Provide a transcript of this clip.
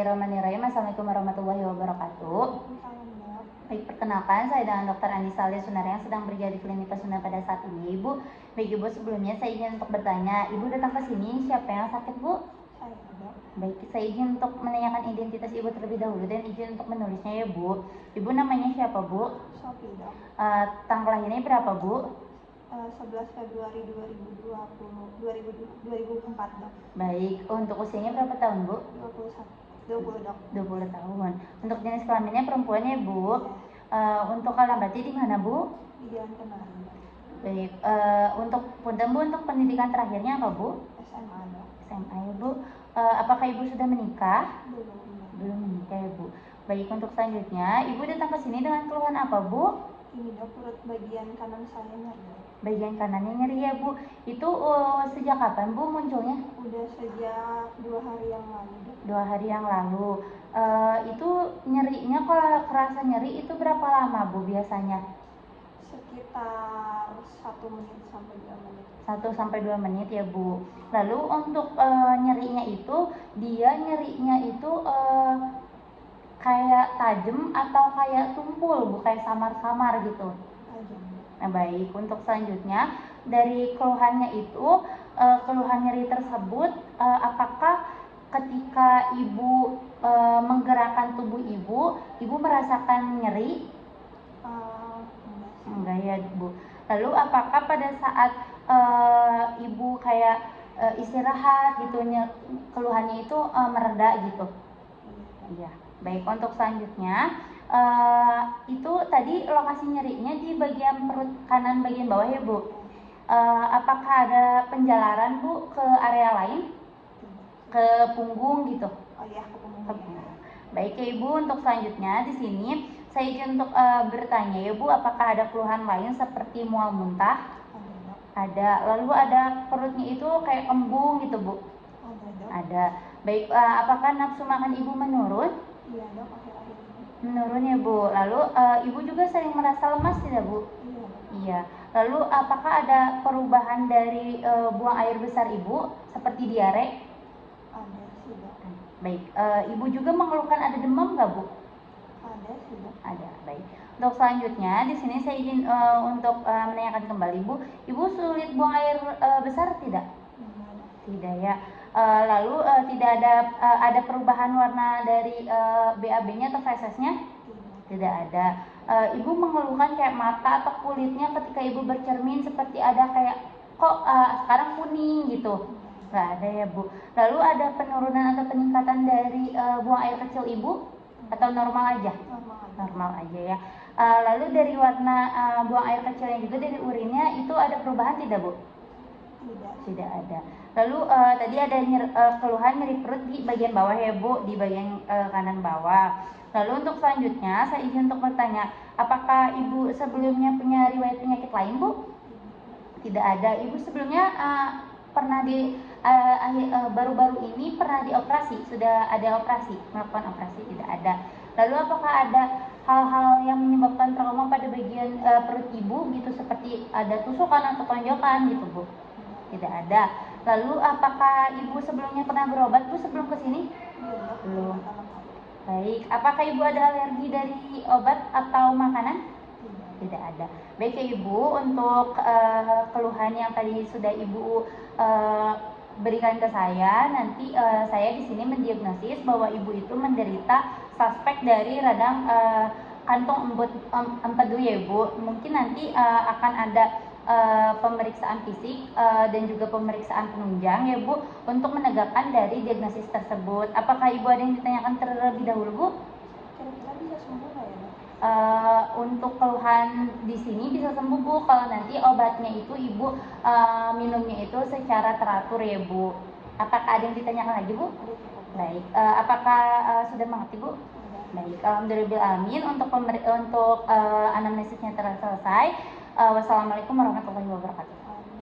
Bismillahirrahmanirrahim. Assalamualaikum warahmatullahi wabarakatuh. Baik, perkenalkan saya dengan Dr. Anissa Alia Sunarya yang sedang bekerja di klinik Pasuna pada saat ini, Ibu. Baik, Ibu, sebelumnya saya izin untuk bertanya, Ibu datang ke sini siapa yang sakit, Bu? Saya, Dok. Baik, saya izin untuk menanyakan identitas Ibu terlebih dahulu dan izin untuk menulisnya ya, Bu. Ibu namanya siapa, Bu? Sophie, Dok. Tanggal lahirnya berapa, Bu? 11 Februari 2004, Dok. Baik, untuk usianya berapa tahun, Bu? 20, Dok. 20 tahun. Untuk jenis kelaminnya perempuan ya, Bu? Untuk alamatnya di mana, Bu? Di Jalan Kenari, Dok. Baik, untuk punten, Bu, untuk pendidikan terakhirnya apa, Bu? SMA, Dok. SMA ya, Bu. Apakah Ibu sudah menikah? Belum. Menikah ya, Bu. Baik, untuk selanjutnya, Ibu datang ke sini dengan keluhan apa, Bu? Ini, Dok, perut bagian kanan saya nyeri. Bagian kanannya nyeri ya, Bu. Itu sejak kapan, Bu, munculnya? Udah sejak 2 hari yang lalu, Dok. 2 hari yang lalu. Itu nyerinya kalau kerasa nyeri itu berapa lama, Bu, biasanya? Sekitar 1 menit sampai 2 menit. 1 sampai 2 menit ya, Bu. Lalu untuk nyerinya itu, dia nyerinya itu kayak tajam atau kayak tumpul, Bu, kayak samar-samar gitu. Tajam. Nah, baik, untuk selanjutnya dari keluhannya itu, keluhan nyeri tersebut apakah ketika Ibu menggerakkan tubuh Ibu merasakan nyeri? Enggak ya, Bu. Lalu apakah pada saat Ibu kayak istirahat gitu, keluhannya itu mereda gitu? Iya. Baik, untuk selanjutnya itu tadi lokasi nyerinya di bagian perut kanan bagian bawah ya, Bu. Apakah ada penjalaran, Bu, ke area lain? Ke punggung gitu? Oh iya, ke punggung. Baik ya, Ibu, untuk selanjutnya di sini saya izin untuk bertanya ya, Bu, apakah ada keluhan lain seperti mual muntah? Ada. Lalu ada perutnya itu kayak kembung gitu, Bu? Ada. Baik, apakah nafsu makan Ibu menurun? Iya, Dok, akhir-akhir ini. Menurun ya, Bu. Lalu Ibu juga sering merasa lemas tidak, Bu? Iya. Iya. Lalu apakah ada perubahan dari buang air besar Ibu seperti diare? Ada sih, Dok. Baik, Ibu juga mengeluhkan ada demam nggak, Bu? Ada sih, Dok. Ada. Baik. Untuk selanjutnya di sini saya izin untuk menanyakan kembali, Bu. Ibu sulit buang air besar tidak? Tidak ya. Lalu tidak ada perubahan warna dari BAB-nya atau fesesnya? Tidak ada. Ibu mengeluhkan kayak mata atau kulitnya ketika Ibu bercermin seperti ada kayak kok sekarang kuning gitu? Nggak ada ya, Bu. Lalu ada penurunan atau peningkatan dari buang air kecil Ibu? Atau normal aja? Normal aja ya. Lalu dari warna buang air kecilnya juga dari urinnya itu ada perubahan tidak, Bu? Tidak ada. Lalu tadi ada keluhan nyeri perut di bagian bawah ya, Bu, di bagian kanan bawah. Lalu untuk selanjutnya saya izin untuk bertanya, apakah Ibu sebelumnya punya riwayat penyakit lain, Bu? Tidak ada. Ibu sebelumnya pernah baru-baru ini pernah dioperasi? Sudah ada operasi? Melakukan operasi? Tidak ada. Lalu apakah ada hal-hal yang menyebabkan trauma pada bagian perut Ibu gitu, seperti ada tusukan atau tonjokan gitu, Bu? Tidak ada. Lalu apakah Ibu sebelumnya pernah berobat, Bu, sebelum ke sini? Belum. Baik, apakah Ibu ada alergi dari obat atau makanan? Tidak ada. Baik ya, Ibu, untuk keluhan yang tadi sudah Ibu berikan ke saya, nanti saya di sini mendiagnosis bahwa Ibu itu menderita suspek dari radang kantung empedu ya, Ibu. Mungkin nanti akan ada pemeriksaan fisik dan juga pemeriksaan penunjang ya, Bu, untuk menegakkan dari diagnosis tersebut. Apakah Ibu ada yang ditanyakan terlebih dahulu, Bu? Kira-kira bisa sembuh nggak ya, Dok? Untuk keluhan di sini bisa sembuh, Bu, kalau nanti obatnya itu Ibu minumnya itu secara teratur ya, Bu. Apakah ada yang ditanyakan lagi, Bu? Baik, apakah sudah mengerti, Bu? Baik, alhamdulillahirrahmanirrahim. Untuk anamnesisnya telah selesai. Wassalamualaikum warahmatullahi wabarakatuh.